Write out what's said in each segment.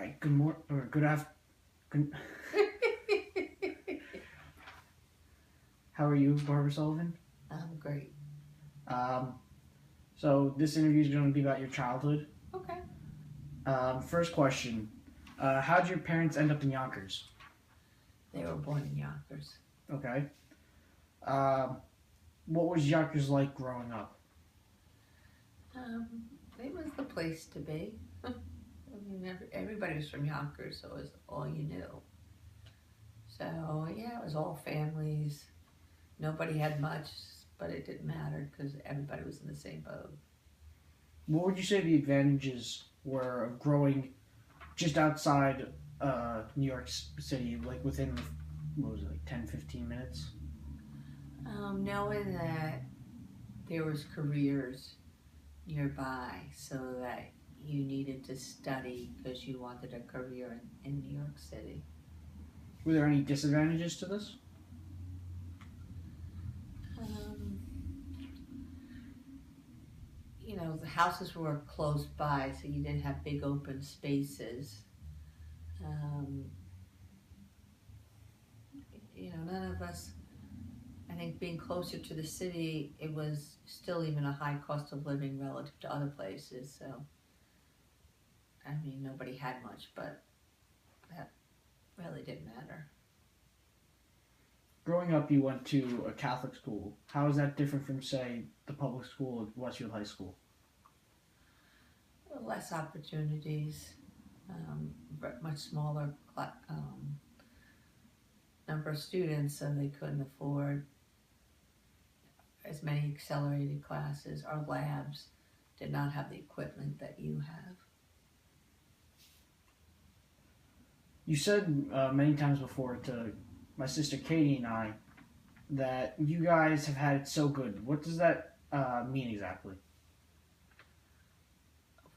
right, good morning or good after. Good, how are you, Barbara Sullivan? Great. Um, so this interview is going to be about your childhood. Okay. First question: how did your parents end up in Yonkers? They were born in Yonkers. Okay. Um, what was Yonkers like growing up? Um, it was the place to be. I mean, everybody was from Yonkers, so it was all you knew. So, yeah, it was all families. Nobody had much, but it didn't matter because everybody was in the same boat. What would you say the advantages were of growing just outside New York City, like within what was it, like 10, 15 minutes? Knowing that there was careers nearby so that you needed to study because you wanted a career in New York City. Were there any disadvantages to this? Um, the houses were close by, so you didn't have big open spaces. Um, None of us, I think being closer to the city, it was still even a high cost of living relative to other places. So, I mean, nobody had much, but that really didn't matter. Growing up, you went to a Catholic school. How is that different from, say, the public school at Westfield High School? Less opportunities, but much smaller number of students, so they couldn't afford as many accelerated classes. Our labs did not have the equipment that you have. You said many times before to my sister Katie and I that you guys have had it so good. What does that mean exactly?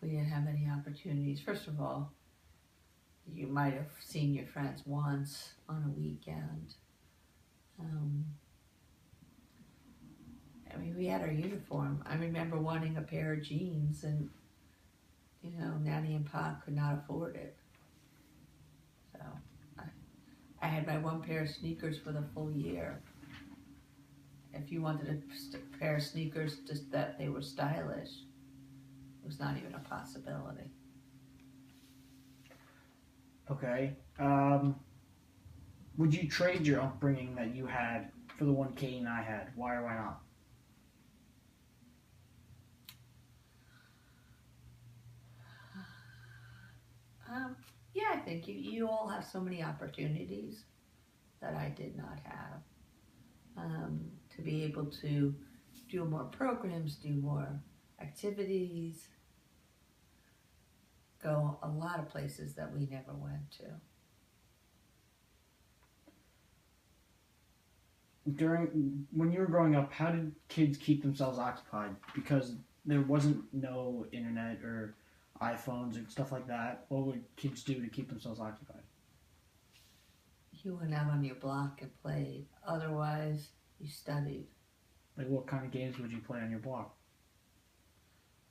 We didn't have any opportunities. First of all, you might have seen your friends once on a weekend. Um, I mean, we had our uniform. I remember wanting a pair of jeans, and Nanny and Pa could not afford it. So I had my one pair of sneakers for the full year. If you wanted a pair of sneakers just that they were stylish, it was not even a possibility. Okay. Would you trade your upbringing that you had for the one Katie and I had? Why or why not? Um, yeah, I think you all have so many opportunities that I did not have. To be able to do more programs, do more activities, go a lot of places that we never went to. During when you were growing up, how did kids keep themselves occupied? Because there wasn't no internet or iPhones and stuff like that. What would kids do to keep themselves occupied? You went out on your block and played. Otherwise, you studied. Like what kind of games would you play on your block?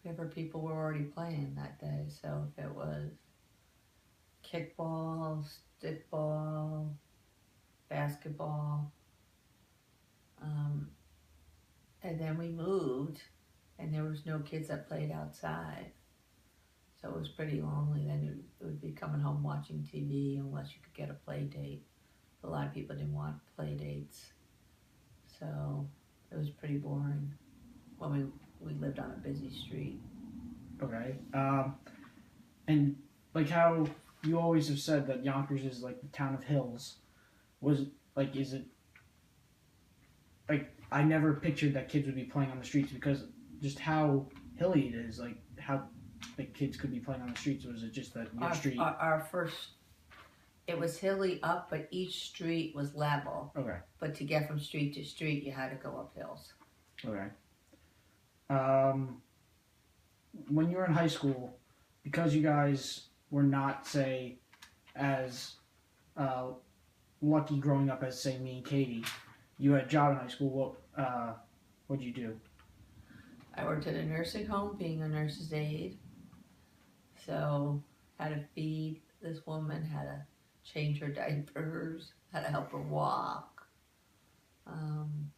Whatever people were already playing that day. So if it was kickball, stickball, basketball, um, and then we moved, and there was no kids that played outside. So it was pretty lonely. Then it would be coming home watching TV unless you could get a play date. A lot of people didn't want play dates. So it was pretty boring when we lived on a busy street. Okay. And like how you always have said that Yonkers is like the town of hills. Was like is it like I never pictured that kids would be playing on the streets because just how hilly it is. Like how like kids could be playing on the streets. Was it just that your street? Our first, it was hilly up, but each street was level. Okay. But to get from street to street, you had to go up hills. Okay. Um, when you were in high school, because you guys were not say as uh, lucky growing up as say me and Katie, you had a job in high school. What'd you do? I worked at a nursing home being a nurse's aide. So had to feed this woman, how to change her diapers, how to help her walk, um,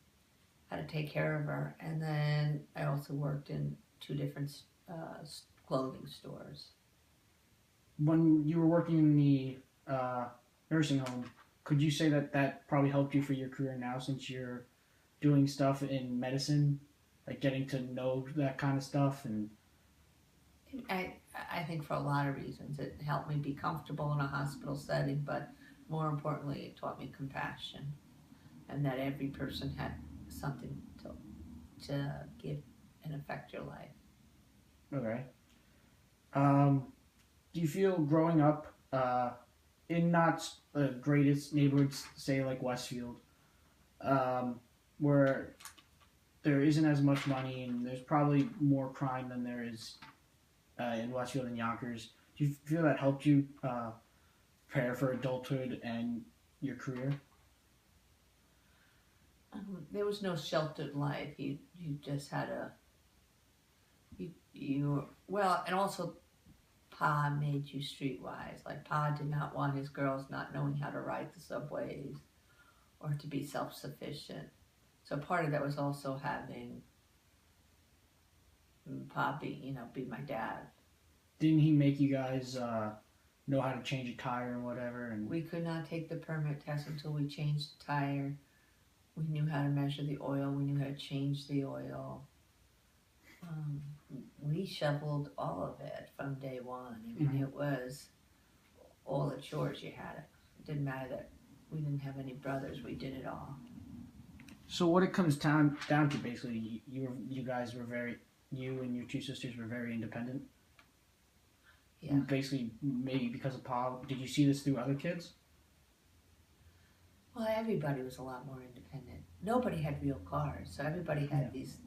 how to take care of her. And then I also worked in two different clothing stores. When you were working in the nursing home, could you say that that probably helped you for your career now, since you're doing stuff in medicine, like getting to know that kind of stuff? And I think for a lot of reasons. It helped me be comfortable in a hospital setting, but more importantly, it taught me compassion and that every person had something to give and affect your life. okay, do you feel growing up in not the greatest neighborhoods, say like Westfield, where there isn't as much money and there's probably more crime than there is in Westfield and Yonkers, do you feel that helped you prepare for adulthood and your career? There was no sheltered life. You just had a you well, and also Pa made you streetwise. Like Pa did not want his girls not knowing how to ride the subways or to be self-sufficient. So part of that was also having Pa be my dad. Didn't he make you guys know how to change a tire and whatever? And We could not take the permit test until we changed the tire. We knew how to measure the oil. We knew how to change the oil. We shoveled all of it from day one. I mean, It was all the chores you had. It didn't matter that we didn't have any brothers. We did it all. so what it comes down to, basically, you guys were you and your two sisters were very independent. Yeah. Basically, maybe because of Pa. Did you see this through other kids? Well, everybody was a lot more independent. Nobody had real cars, so everybody had these.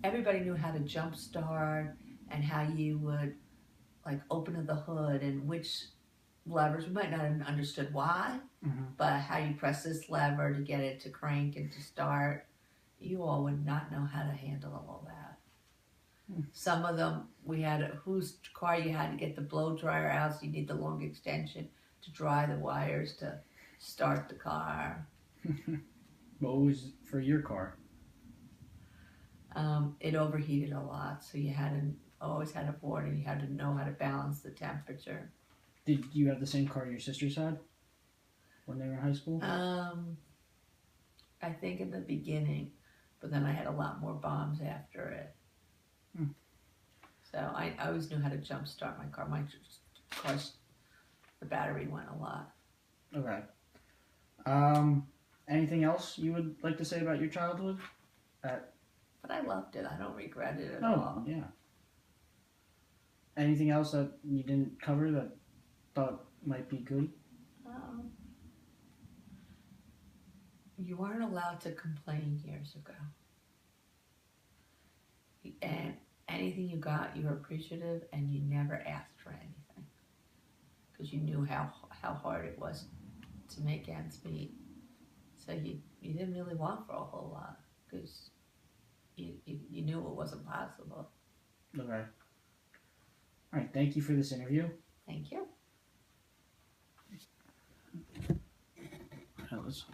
Everybody knew how to jump start and how you would like open the hood and which levers. We might not have understood why, but how you press this lever to get it to crank and to start. You all would not know how to handle all that. Some of them, we had whose car you had to get the blow dryer out, so you need the long extension to dry the wires to start the car. What was for your car? It overheated a lot, so you always had a board, and you had to know how to balance the temperature. Did you have the same car your sisters had when they were in high school? I think in the beginning, but then I had a lot more bombs after it. So I always knew how to jump start my car. My car's, the battery went a lot. Okay. Anything else you would like to say about your childhood? But I loved it. I don't regret it at all. Yeah. Anything else that you didn't cover that thought might be good? You weren't allowed to complain years ago. And anything you got, you were appreciative, and you never asked for anything. Because you knew how hard it was to make ends meet. So you didn't really want for a whole lot, because you knew it wasn't possible. Okay. All right. Thank you for this interview. Thank you. Let's